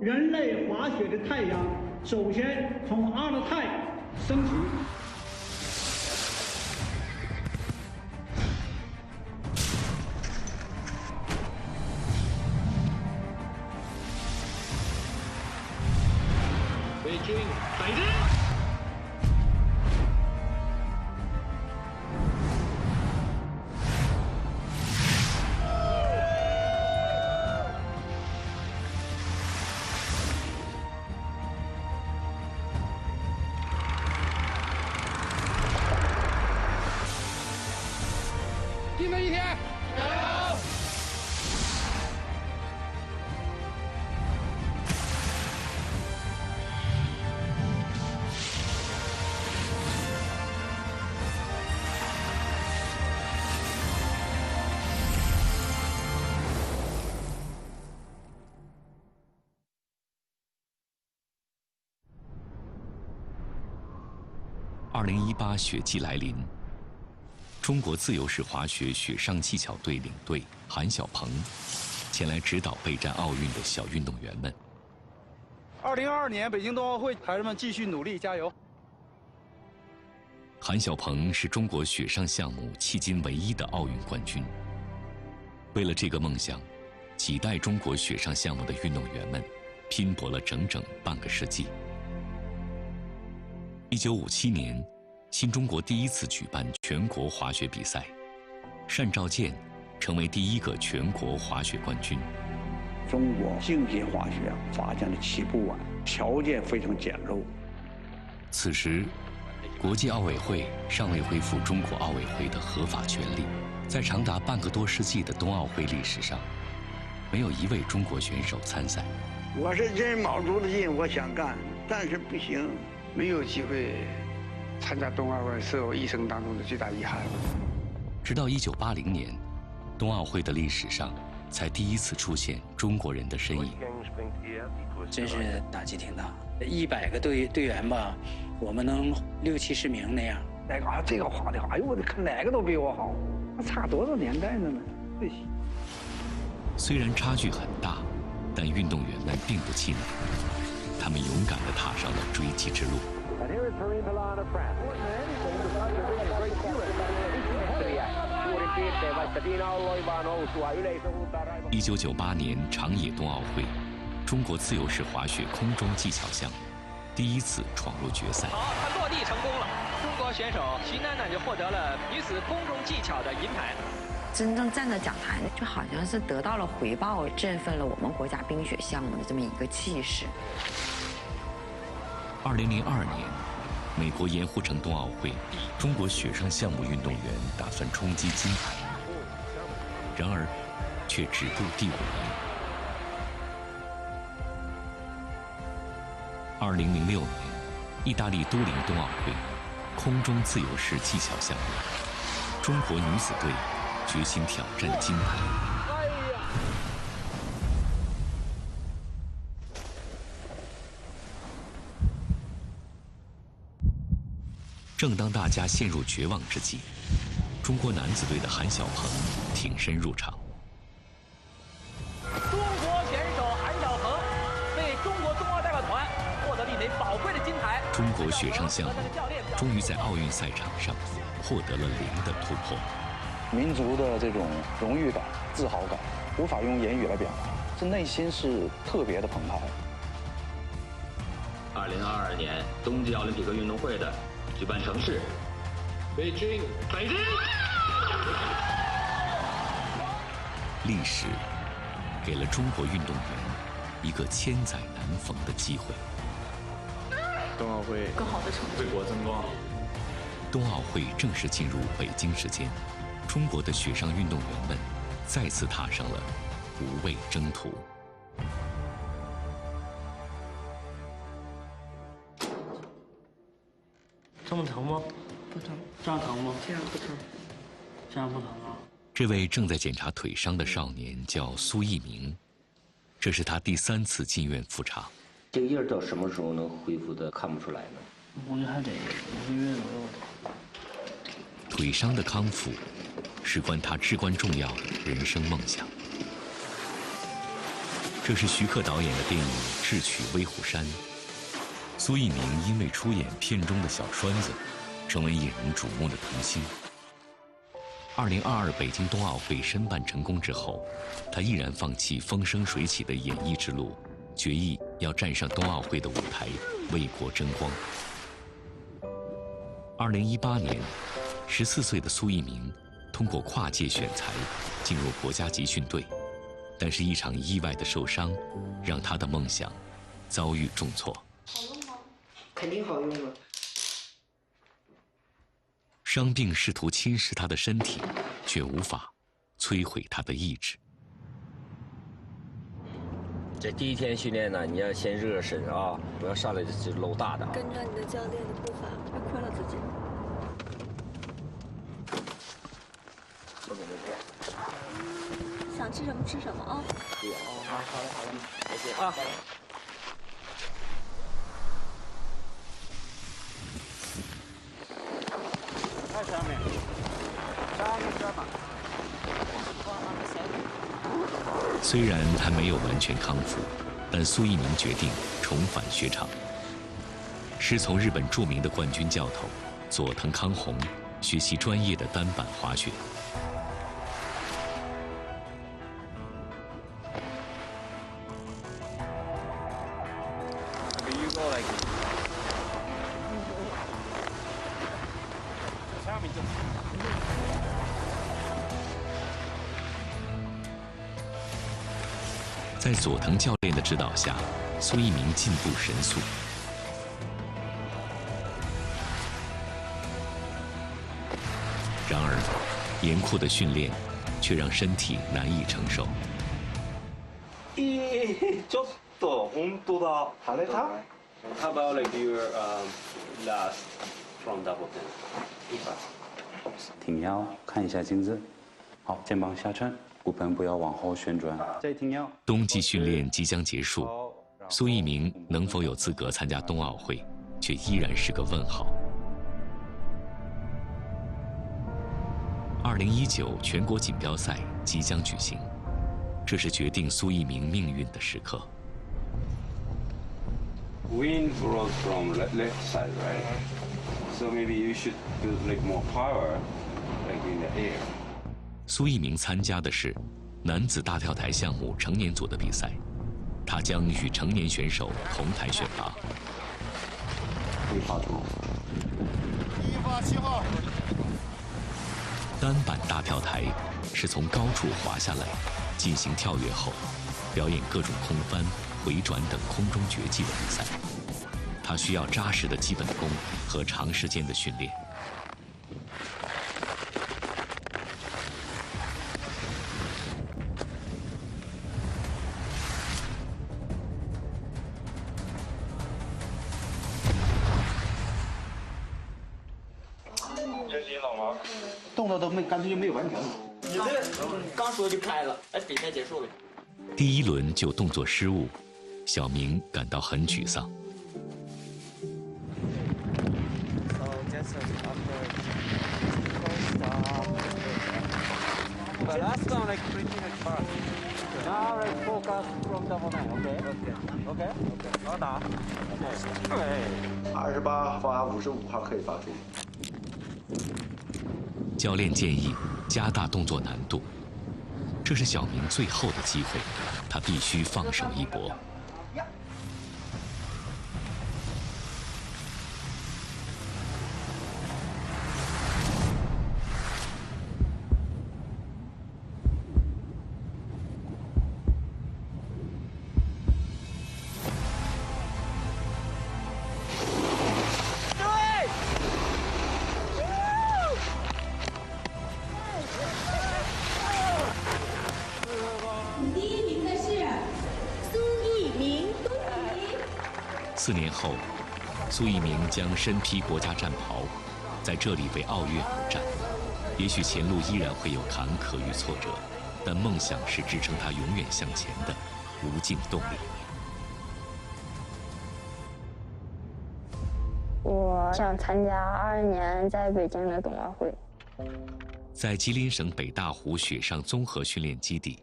人类滑雪的太阳首先从阿勒泰升起。北京，北京。 新的一天，加油！2018雪季来临。 中国自由式滑雪雪上技巧队领队韩晓鹏前来指导备战奥运的小运动员们。2022年北京冬奥会，孩子们继续努力，加油！韩晓鹏是中国雪上项目迄今唯一的奥运冠军。为了这个梦想，几代中国雪上项目的运动员们拼搏了整整半个世纪。1957年。 新中国第一次举办全国滑雪比赛，单兆健成为第一个全国滑雪冠军。中国竞技滑雪发展的起步晚，条件非常简陋。此时，国际奥委会尚未恢复中国奥委会的合法权利，在长达半个多世纪的冬奥会历史上，没有一位中国选手参赛。我是真卯足了劲，我想干，但是不行，没有机会。 参加冬奥会是我一生当中的最大遗憾。直到1980年，冬奥会的历史上才第一次出现中国人的身影。真是打击挺大。100个队员吧，我们能60、70名那样。那个这个滑的好，哎呦我的看哪个都比我好，那差多少年代呢？对。虽然差距很大，但运动员们并不气馁，他们勇敢地踏上了追击之路。 And here is Marine Milan of France. Anything without there being a great skill. 1998年长野冬奥会，中国自由式滑雪空中技巧项目第一次闯入决赛。好，他落地成功了，中国选手徐楠楠就获得了女子空中技巧的银牌。真正站在讲台，就好像是得到了回报，振奋了我们国家冰雪项目的这么一个气势。 2002年，美国盐湖城冬奥会，中国雪上项目运动员打算冲击金牌，然而却止步第5名。2006年，意大利都灵冬奥会，空中自由式技巧项目，中国女子队决心挑战金牌。 正当大家陷入绝望之际，中国男子队的韩晓鹏挺身入场。中国选手韩晓鹏为中国冬奥代表团获得了一枚宝贵的金牌。中国雪上项目终于在奥运赛场上获得了0的突破。民族的这种荣誉感、自豪感，无法用言语来表达，这内心是特别的澎湃。2022年冬季奥林匹克运动会的 举办城市，北京，北京。历史给了中国运动员一个千载难逢的机会。冬奥会更好的成绩，为国争光。冬奥会正式进入北京时间，中国的雪上运动员们再次踏上了无畏征途。 这么疼吗？不疼。这样疼吗？这样不疼。这样不疼啊？这位正在检查腿伤的少年叫苏一鸣，这是他第3次进院复查。这个印儿到什么时候能恢复的看不出来呢？我觉得还得1个月左右的。腿伤的康复，事关他至关重要的人生梦想。这是徐克导演的电影《智取威虎山》。苏翊鸣因为出演片中的小栓子，成为引人瞩目的童星。2022北京冬奥会申办成功之后，他毅然放弃风生水起的演艺之路，决意要站上冬奥会的舞台，为国争光。2018年，14岁的苏翊鸣通过跨界选材进入国家集训队，但是一场意外的受伤，让他的梦想遭遇重挫。好用吗？肯定好用了。伤病试图侵蚀他的身体，却无法摧毁他的意志。这第一天训练呢，你要先热身啊，不要上来就搂大的。跟着你的教练的步伐，别亏了自己。想吃什么吃什么啊！好嘞，再见啊！看下面，虽然还没有完全康复，但苏翊鸣决定重返雪场，师从日本著名的冠军教头佐藤康弘学习专业的单板滑雪。在佐藤教练的指导下，苏翊鸣进步神速。然而，严酷的训练却让身体难以承受。ちょっと本当だ。跳ねた？ How about like your last from double ten？ 挺腰，看一下镜子。好，肩膀下沉，骨盆不要往后旋转。再挺腰。冬季训练即将结束，苏翊鸣能否有资格参加冬奥会，却依然是个问号。2019全国锦标赛即将举行，这是决定苏翊鸣命运的时刻。Wind blows from left side, right? So maybe you should do like more power, like in the air. 苏翊鸣参加的是男子大跳台项目成年组的比赛，他将与成年选手同台选拔。7号。单板大跳台是从高处滑下来，进行跳跃后，表演各种空翻、回转等空中绝技的比赛。它需要扎实的基本功和长时间的训练。动作都没，干脆就没有完成。你这刚说就开了，哎，比赛结束了。第一轮就动作失误，小明感到很沮丧。好打。28发55号可以发出。教练建议加大动作难度，这是小明最后的机会，他必须放手一搏。4年后，苏翊鸣将身披国家战袍，在这里为奥运而战。也许前路依然会有坎坷与挫折，但梦想是支撑他永远向前的无尽动力。我想参加22年在北京的冬奥会。在吉林省北大湖雪上综合训练基地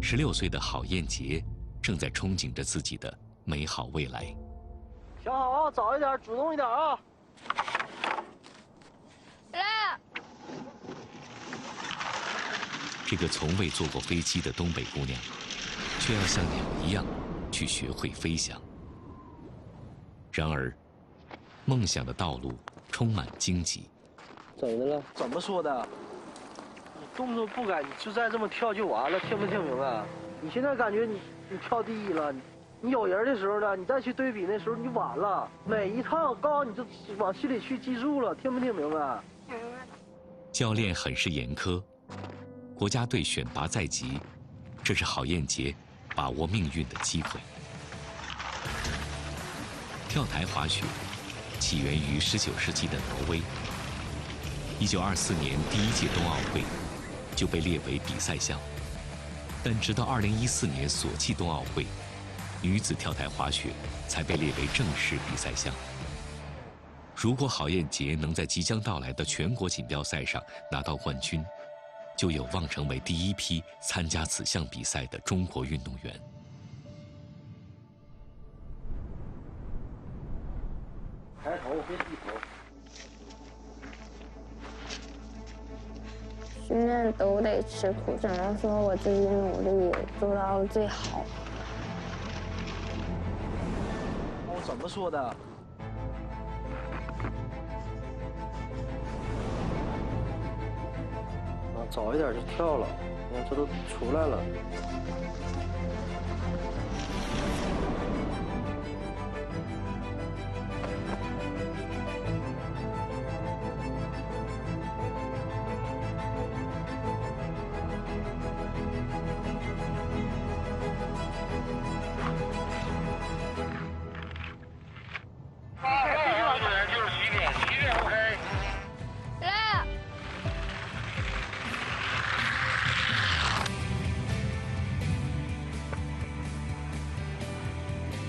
，16岁的郝彦杰正在憧憬着自己的美好未来。想好啊，早一点，主动一点啊！来。这个从未坐过飞机的东北姑娘，却要像鸟一样去学会飞翔。然而，梦想的道路充满荆棘。怎么的了？怎么说的？你动作不改，你就再这么跳就完了，听没听明白？你现在感觉你跳第一了，你有人的时候呢，你再去对比那时候你晚了。每一趟告诉你就往心里去记住了，听没听明白？教练很是严苛，国家队选拔在即，这是郝彦杰把握命运的机会。跳台滑雪起源于19世纪的挪威。1924年第1届冬奥会就被列为比赛项，但直到2014年索契冬奥会，女子跳台滑雪才被列为正式比赛项。如果郝彦杰能在即将到来的全国锦标赛上拿到冠军，就有望成为第一批参加此项比赛的中国运动员。抬头别低头。训练都得吃苦，只能说我自己努力做到最好。我怎么说的？啊，早一点就跳了，你看这都出来了。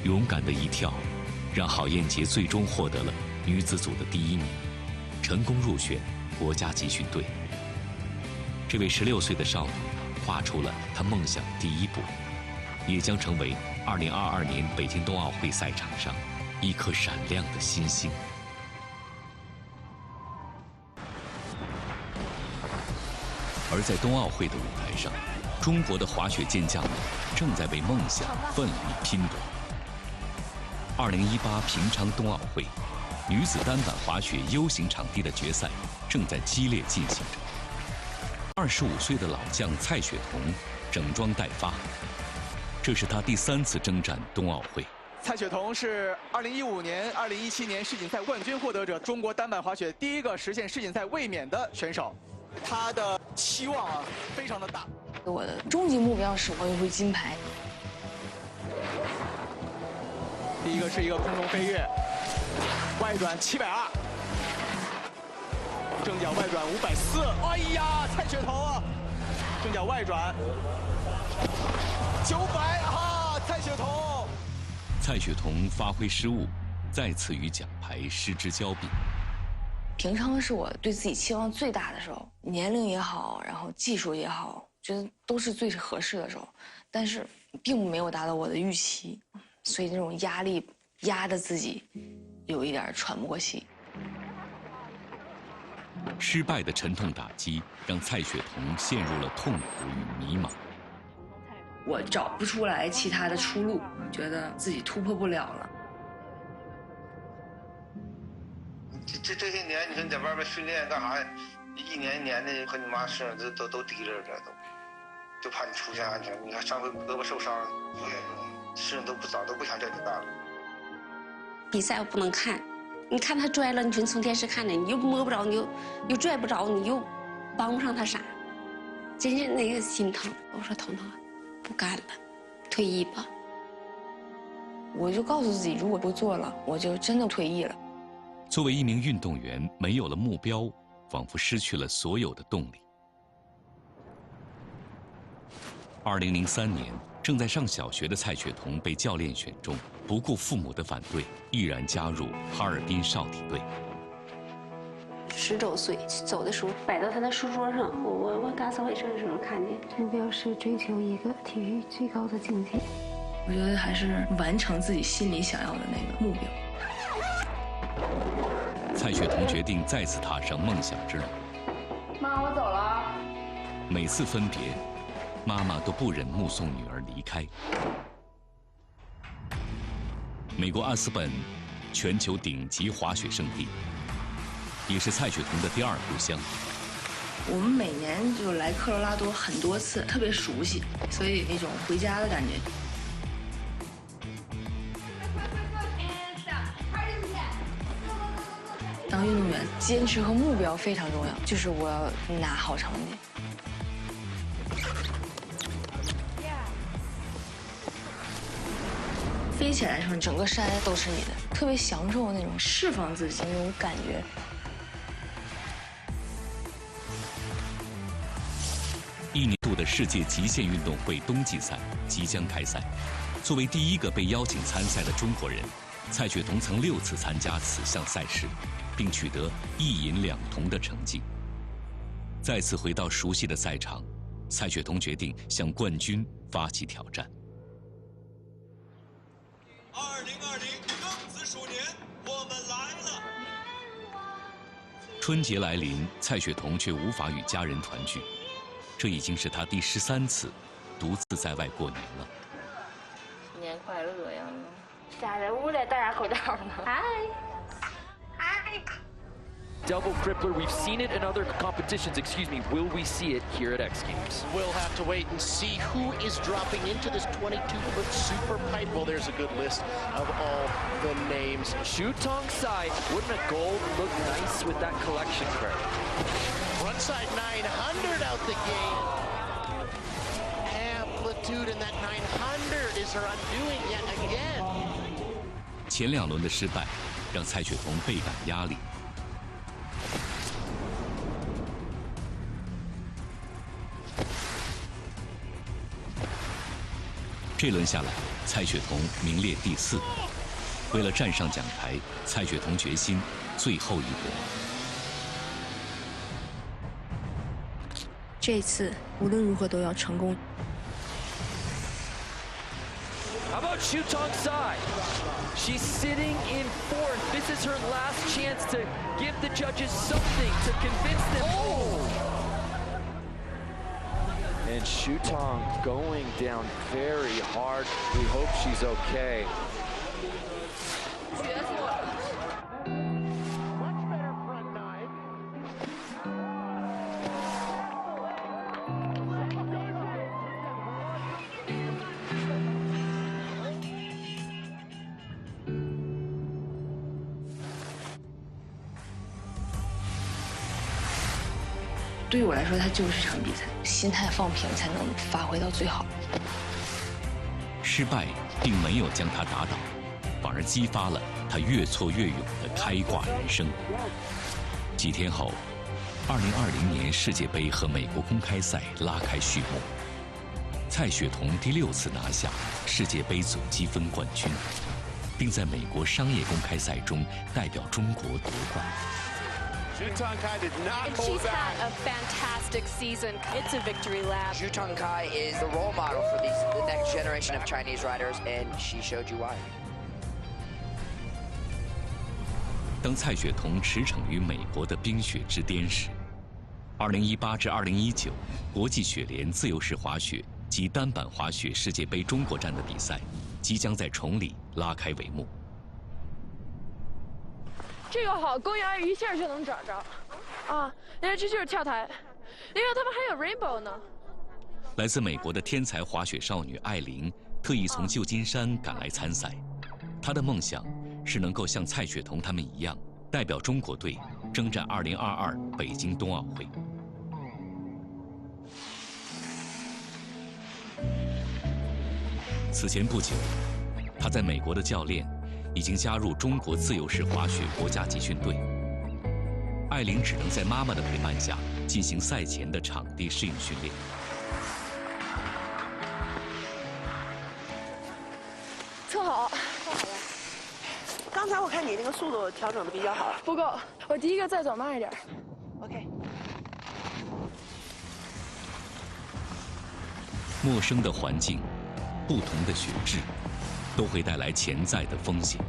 勇敢的一跳，让郝彦杰最终获得了女子组的第1名，成功入选国家集训队。这位16岁的少女跨出了她梦想的第一步，也将成为2022年北京冬奥会赛场上一颗闪亮的新星。而在冬奥会的舞台上，中国的滑雪健将们正在为梦想奋力拼搏。2018平昌冬奥会女子单板滑雪 U 型场地的决赛正在激烈进行着。25岁的老将蔡雪桐整装待发，这是她第3次征战冬奥会。蔡雪桐是2015年、2017年世锦赛冠军获得者，中国单板滑雪第一个实现世锦赛卫冕的选手。她的期望啊，非常的大。我的终极目标是奥运会金牌。第一个是一个空中飞跃，外转720，正脚外转540，哎呀，蔡雪桐啊，正脚外转900，啊，蔡雪桐。蔡雪桐发挥失误，再次与奖牌失之交臂。平昌是我对自己期望最大的时候，年龄也好，然后技术也好，觉得都是最合适的时候，但是并没有达到我的预期。所以那种压力压得自己有一点喘不过气。失败的沉痛打击让蔡雪桐陷入了痛苦与迷茫。我找不出来其他的出路，觉得自己突破不了了。这些年，你说你在外面训练干啥呀？一年一年的和你妈身上都提着呢，就怕你出现安全。你看上回胳膊受伤不严重。事情都不早，都不想叫你干了。比赛我不能看，你看他拽了，你说你从电视看着，你又摸不着，你又拽不着，你又帮不上他啥，真是那个心疼。我说彤彤，不干了，退役吧。我就告诉自己，如果不做了，我就真的退役了。作为一名运动员，没有了目标，仿佛失去了所有的动力。2003年。正在上小学的蔡雪桐被教练选中，不顾父母的反对，毅然加入哈尔滨少体队。10周岁走的时候摆到他的书桌上，我打扫卫生的时候看见。目标是追求一个体育最高的境界。我觉得还是完成自己心里想要的那个目标。蔡雪桐决定再次踏上梦想之路。妈，我走了。每次分别，妈妈都不忍目送女儿离开。美国阿斯本，全球顶级滑雪圣地，也是蔡雪桐的第二故乡。我们每年就来科罗拉多很多次，特别熟悉，所以那种回家的感觉。当运动员，坚持和目标非常重要，就是我要拿好成绩。飞起来的时候，整个山都是你的，特别享受那种释放自己那种感觉。一年度的世界极限运动会冬季赛即将开赛，作为第一个被邀请参赛的中国人，蔡雪桐曾6次参加此项赛事，并取得1银2铜的成绩。再次回到熟悉的赛场，蔡雪桐决定向冠军发起挑战。2020庚子鼠年，我们来了。春节来临，蔡雪桐却无法与家人团聚，这已经是她第13次独自在外过年了。新年快乐呀！家人屋里戴上口罩呢。嗨，嗨。 Double crippler, we've seen it in other competitions, will we see it here at X Games? We'll have to wait and see who is dropping into this 22-foot super pipe. Well, there's a good list of all the names. Shutong side, wouldn't a gold look nice with that collection card? Frontside 900 out the gate. Amplitude in that 900 is her undoing yet again. 前2轮的失败，让蔡雪桐倍感压力。 这轮下来，蔡雪桐名列第4。为了站上奖台，蔡雪桐决心最后一搏。这次无论如何都要成功。 How about Shutong Sai? She's sitting in 4th. This is her last chance to give the judges something to convince them. Oh! And Shutong going down very hard. We hope she's okay. Much better front 9. 对于我来说，它就是场比赛，心态放平才能发挥到最好。失败并没有将他打倒，反而激发了他越挫越勇的开挂人生。几天后，2020年世界杯和美国公开赛拉开序幕，蔡雪桐第6次拿下世界杯总积分冠军，并在美国商业公开赛中代表中国夺冠。 Shutong Kai did not and hold she's back. had a fantastic season. It's a victory lap. Shutong Kai is the role model for the next generation of Chinese riders, and she showed you why. 当蔡雪桐驰骋于美国的冰雪之巅时，2018至2019国际雪联自由式滑雪及单板滑雪世界杯中国站的比赛即将在崇礼拉开帷幕。 这个好，公园一下就能找着，啊，因为这就是跳台，因为他们还有 rainbow 呢。来自美国的天才滑雪少女艾琳特意从旧金山赶来参赛，她的梦想是能够像蔡雪桐他们一样，代表中国队征战2022北京冬奥会。此前不久，她在美国的教练 已经加入中国自由式滑雪国家集训队，艾琳只能在妈妈的陪伴下进行赛前的场地适应训练。测好，测好了。刚才我看你那个速度调整的比较好，不够，我第一个再走慢一点。OK。陌生的环境，不同的雪质。都会带来潜在的风险。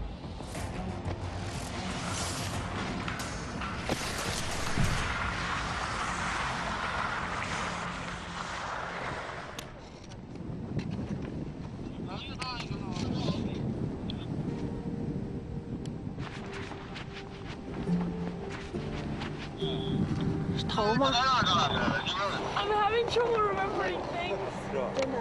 头吗 ？I'm having trouble remembering things. 真的。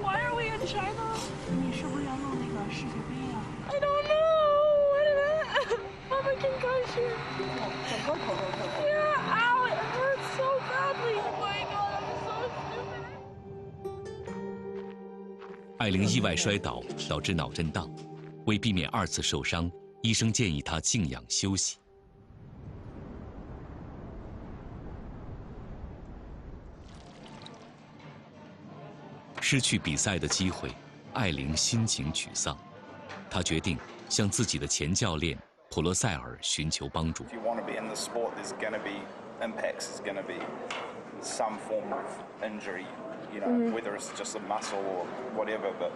Why are we in China? 你是不是要弄那个世界杯啊 ？I don't know. What is that? I'm a concussion. 整个头都痛。Yeah, ow! It hurts so badly. Oh my god, I'm so stupid. 艾琳意外摔倒，导致脑震荡。为避免2次受伤，医生建议她静养休息。失去比赛的机会，艾琳心情沮丧。她决定向自己的前教练普罗塞尔寻求帮助。If you want to be in the sport, there's going to be impacts. There's going to be some form of injury, you know, whether it's just a muscle or whatever. But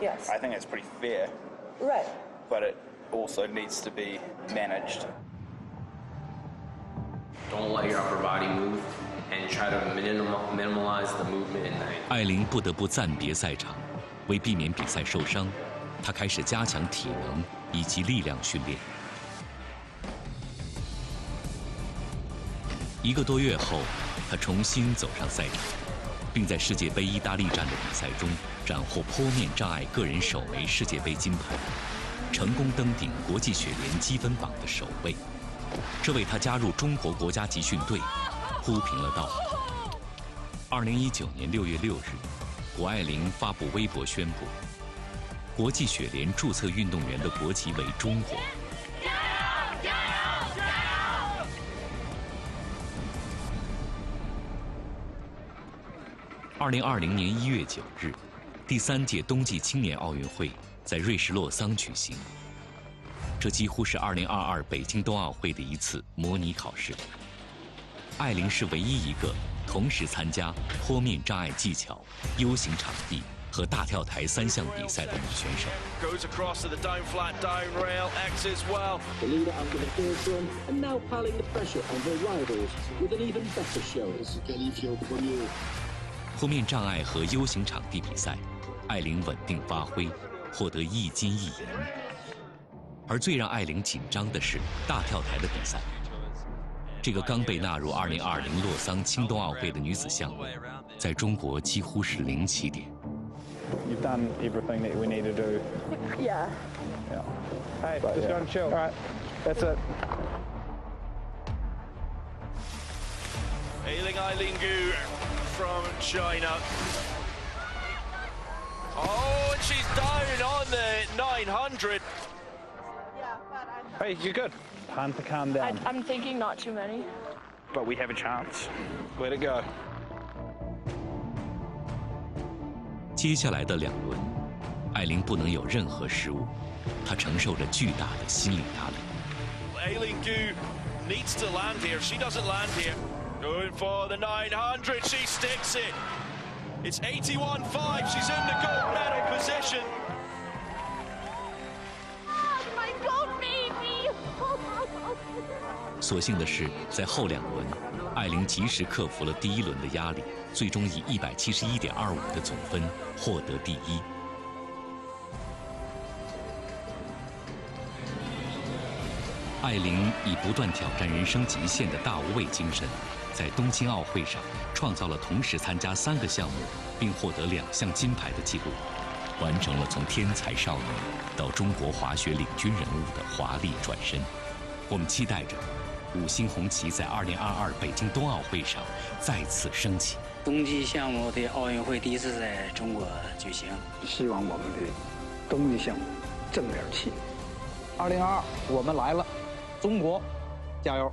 yes, I think it's pretty fair. Right. But it also needs to be managed. Don't let your upper body move. And try to minimize the movement. 艾琳不得不暂别赛场，为避免比赛受伤，她开始加强体能以及力量训练。1个多月后，她重新走上赛场，并在世界杯意大利站的比赛中斩获坡面障碍个人首枚世界杯金牌，成功登顶国际雪联积分榜的首位，这为她加入中国国家集训队铺平了道。2019年6月6日，谷爱凌发布微博宣布，国际雪联注册运动员的国籍为中国。加油！加油！加油！2020年1月9日，第3届冬季青年奥运会在瑞士洛桑举行。这几乎是2022北京冬奥会的一次模拟考试。艾琳是唯一一个同时参加坡面障碍技巧、U 型场地和大跳台3项比赛的女选手。Goes across to the down flat, down rail, X as well. The leader under the first run and now piling the pressure on her rivals with an even better show. This is Kelly Field for you. 坡面障碍和 U 型场地比赛，艾琳稳定发挥，获得1金1银。而最让艾琳紧张的是大跳台的比赛。这个刚被纳入2020洛桑青冬奥会的女子项目，在中国几乎是零起点。You've done everything that we need to do. Yeah. Yeah. Hey, just go and chill. All right, that's it. Eileen Gu from China. Oh, and she's down on the 900. Hey, you're good. Time to calm down. I'm thinking not too many. But we have a chance. Let it go. 接下来的2轮，艾琳不能有任何失误，她承受着巨大的心理压力。Eileen Gu needs to land here. She doesn't land here. Going for the 900. She sticks it. It's 81.5. She's in the gold medal position. My gold baby. 所幸的是，在后2轮，艾琳及时克服了第1轮的压力，最终以171.25的总分获得第1。艾琳以不断挑战人生极限的大无畏精神，在东京奥会上创造了同时参加3个项目并获得2项金牌的纪录，完成了从天才少女到中国滑雪领军人物的华丽转身。我们期待着5星红旗在2022北京冬奥会上再次升起。冬季项目的奥运会第1次在中国举行，希望我们的冬季项目争点气。2022，我们来了，中国加油！